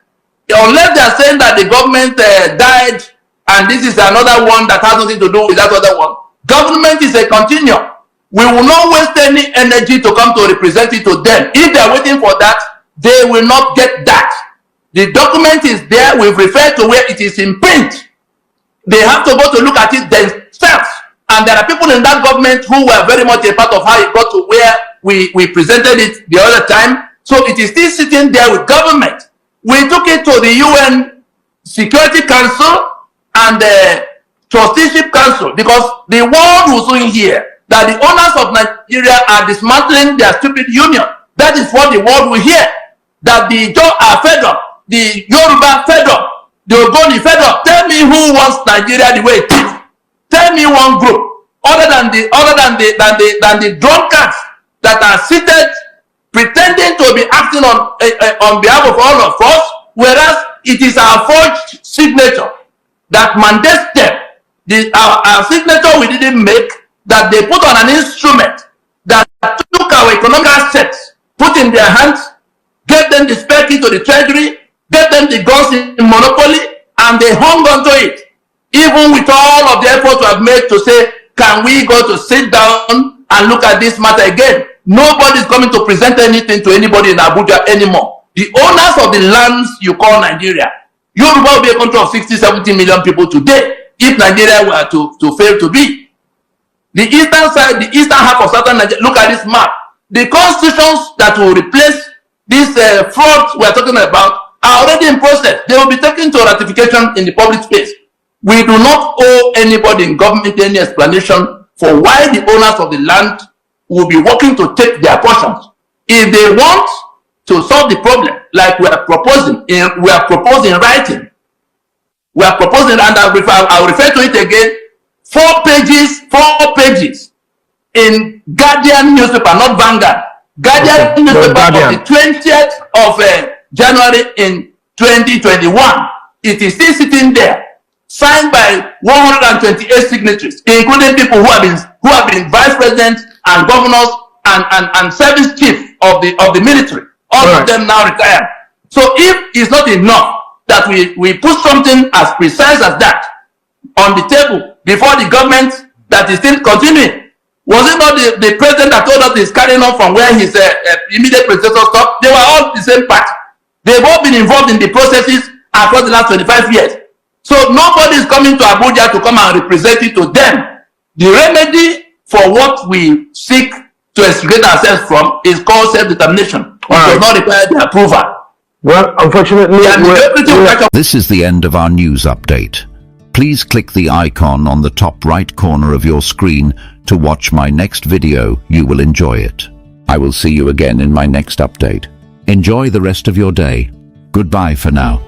Unless they are saying that the government died and this is another one that has nothing to do with that other one. Government is a continuum. We will not waste any energy to come to represent it to them. If they are waiting for that, they will not get that. The document is there. We've referred to where it is in print. They have to go to look at it themselves. And there are people in that government who were very much a part of how it got to where we presented it the other time. So it is still sitting there with government. We took it to the UN Security Council and the Trusteeship Council because the world will soon hear that the owners of Nigeria are dismantling their stupid union. That is what the world will hear. That the Ijaw are fed up, the Yoruba fed up, the Ogoni fed up. Tell me who wants Nigeria the way it is. Tell me one group other than the drunkards that are seated pretending to be acting on behalf of all of us, whereas it is our forged signature that mandates them. Our signature we didn't make, that they put on an instrument that took our economic assets, put in their hands, gave them the spare key to the treasury, gave them the guns in monopoly, and they hung onto it. Even with all of the effort we have made to say, can we go to sit down and look at this matter again? Nobody is coming to present anything to anybody in Abuja anymore. The owners of the lands you call Nigeria, Yoruba will be a country of 60, 70 million people today if Nigeria were to fail to be. The eastern side, the eastern half of southern Nigeria, look at this map. The constitutions that will replace these frauds we are talking about are already in process. They will be taken to ratification in the public space. We do not owe anybody in government any explanation for why the owners of the land will be working to take their portions. If they want to solve the problem, like we are proposing in writing, we are proposing, and I'll refer to it again, 4 pages in Guardian newspaper, not Vanguard. Guardian newspaper of the 20th of January in 2021. It is still sitting there, signed by 128 signatories, including people who have been vice presidents and governors and service chief of the military. All of them now retired. So if it's not enough that we put something as precise as that on the table before the government that is still continuing, was it not the president that told us he's carrying on from where his immediate predecessor stopped? They were all the same party. They've all been involved in the processes across the last 25 years. So nobody is coming to Abuja to come and represent it to them. The remedy for what we seek to extricate ourselves from is called self-determination. It does not require the approval.
Well, unfortunately,
this is the end of our news update. Please click the icon on the top right corner of your screen to watch my next video. You will enjoy it. I will see you again in my next update. Enjoy the rest of your day. Goodbye for now.